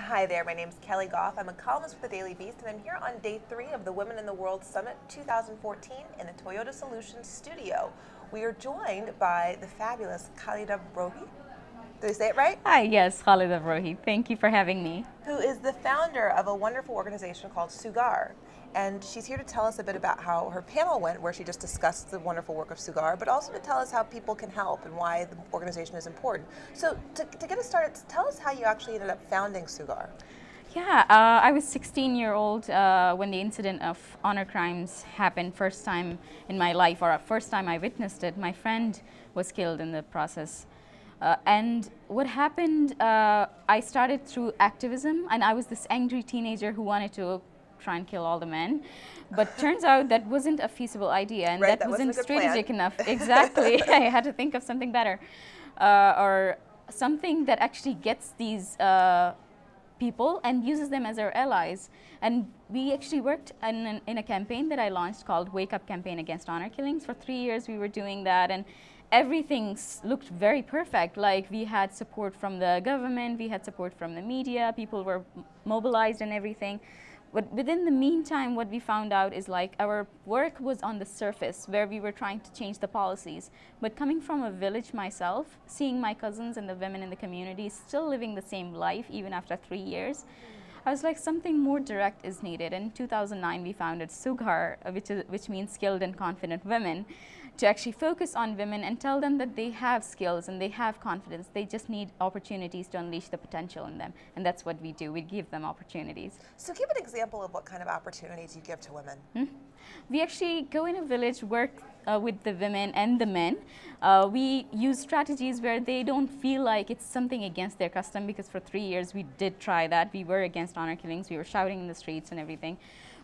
Hi there, my name's Kelly Goff. I'm a columnist for the Daily Beast, and I'm here on day 3 of the Women in the World Summit 2014 in the Toyota Solutions studio. We are joined by the fabulous Khalida Bohi. Did I say it right? Hi, yes, Khalida Bohi. Thank you for having me. Who is the founder of a wonderful organization called Sughar. And she's here to tell us a bit about how her panel went, where she just discussed the wonderful work of Sughar, but also to tell us how people can help and why the organization is important. So to get us started, tell us how you actually ended up founding Sughar. Yeah, I was 16-year-old when the incident of honor crimes happened first time in my life, or first time I witnessed it. My friend was killed in the process. And what happened, I started through activism, and I was this angry teenager who wanted to try and kill all the men. But turns out that wasn't a feasible idea, and right, that wasn't strategic plan. enough. Exactly. I had to think of something better. Or something that actually gets these people and uses them as our allies. And we actually worked in a campaign that I launched called Wake Up Campaign Against Honor Killings. For 3 years we were doing that, and everything looked very perfect. Like, we had support from the government, we had support from the media, people were mobilized and everything. But within the meantime, what we found out is, like, our work was on the surface, where we were trying to change the policies. But coming from a village myself, seeing my cousins and the women in the community still living the same life even after 3 years, I was like, something more direct is needed. In 2009, we founded Sughar, which means skilled and confident women, to actually focus on women and tell them that they have skills and they have confidence. They just need opportunities to unleash the potential in them. And that's what we do. We give them opportunities. So give an example of what kind of opportunities you give to women. We actually go in a village, work with the women and the men. We use strategies where they don't feel like it's something against their custom, because for 3 years we did try that. We were against honor killings. We were shouting in the streets and everything.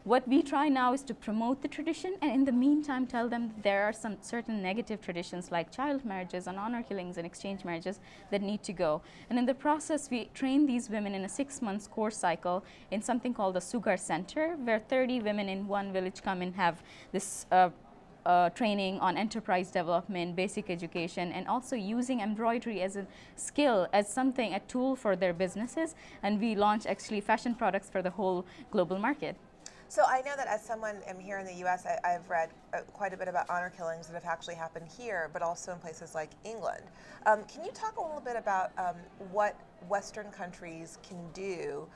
What we try now is to promote the tradition, and in the meantime tell them that there are some certain negative traditions like child marriages and honor killings and exchange marriages that need to go. And in the process, we train these women in a 6-month course cycle in something called the Sughar Center, where 30 women in one village come and have this training on enterprise development, basic education, and also using embroidery as a skill, as something, a tool for their businesses. And we launch actually fashion products for the whole global market. So I know that as someone here in the U.S., I've read quite a bit about honor killings that have actually happened here, but also in places like England. Can you talk a little bit about what Western countries can do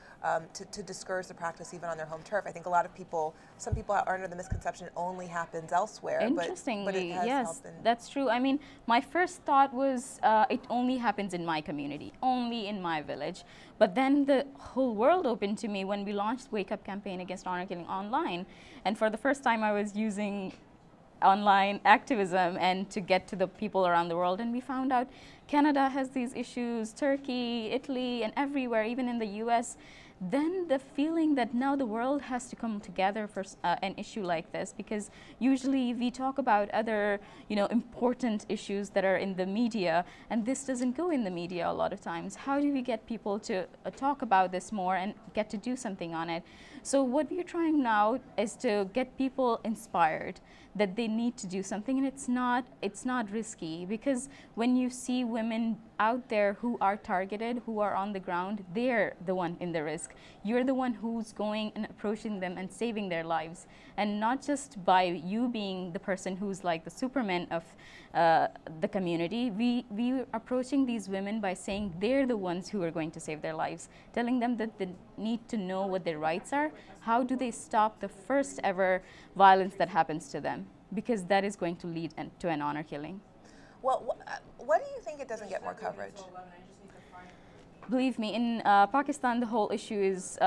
to discourage the practice even on their home turf? I think a lot of people, some people are under the misconception it only happens elsewhere. Interestingly, but it has yes, helped that's true. I mean, my first thought was it only happens in my community, only in my village. But then the whole world opened to me when we launched Wake Up Campaign Against Honor Killing online. And for the first time, I was using online activism and to get to the people around the world. And we found out Canada has these issues, Turkey, Italy, and everywhere, even in the US. Then the feeling that now the world has to come together for an issue like this, because usually we talk about other, important issues that are in the media, and this doesn't go in the media a lot of times. How do we get people to talk about this more and get to do something on it? So what we're trying now is to get people inspired that they need to do something, and it's not risky, because when you see women out there who are targeted, who are on the ground, they're the one in the risk. You're the one who's going and approaching them and saving their lives, and not just by you being the person who's like the Superman of the community. We are approaching these women by saying they're the ones who are going to save their lives, telling them that they need to know what their rights are. How do they stop the first ever violence that happens to them? Because that is going to lead to an honor killing. Well, why do you think it doesn't get more coverage? Believe me, in Pakistan, the whole issue is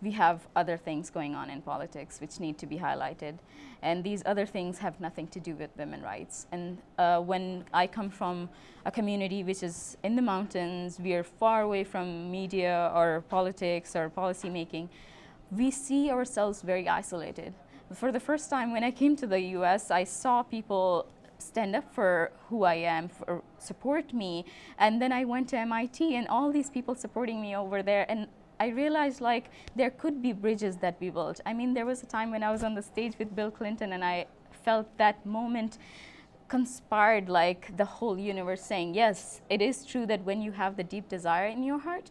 we have other things going on in politics which need to be highlighted. And these other things have nothing to do with women's rights. And when I come from a community which is in the mountains, we are far away from media or politics or policy making, we see ourselves very isolated. For the first time when I came to the US, I saw people stand up for who I am, for support me. And then I went to MIT and all these people supporting me over there. And I realized, like, there could be bridges that we built. I mean, there was a time when I was on the stage with Bill Clinton and I felt that moment conspired, like the whole universe saying, yes, it is true that when you have the deep desire in your heart,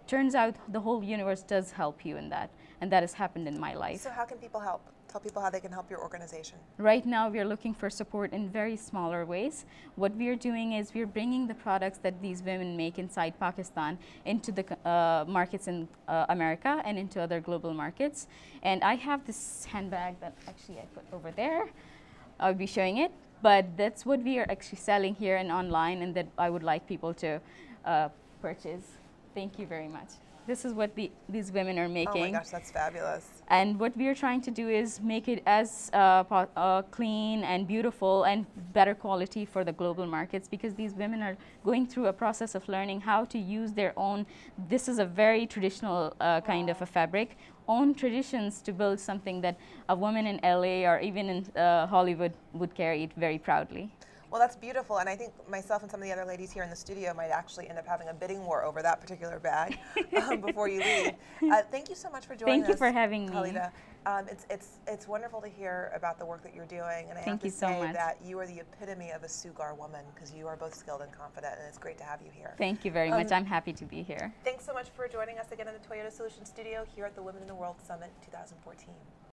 turns out the whole universe does help you in that, and that has happened in my life. So how can people help? Tell people how they can help your organization. Right now, we are looking for support in very smaller ways. What we are doing is we are bringing the products that these women make inside Pakistan into the markets in America and into other global markets. And I have this handbag that actually I put over there. I'll be showing it, but that's what we are actually selling here and online, and that I would like people to purchase. Thank you very much. This is what these women are making. Oh my gosh, that's fabulous. And what we are trying to do is make it as clean and beautiful and better quality for the global markets, because these women are going through a process of learning how to use their own, this is a very traditional kind of a fabric, own traditions to build something that a woman in LA or even in Hollywood would carry it very proudly. Well, that's beautiful, and I think myself and some of the other ladies here in the studio might actually end up having a bidding war over that particular bag before you leave. Thank you so much for joining us. Thank you for having me. Khalida. It's wonderful to hear about the work that you're doing, and I have to so say much. that you are the epitome of a Sughar woman, because you are both skilled and confident, and it's great to have you here. Thank you very much. I'm happy to be here. Thanks so much for joining us again in the Toyota Solutions studio here at the Women in the World Summit 2014.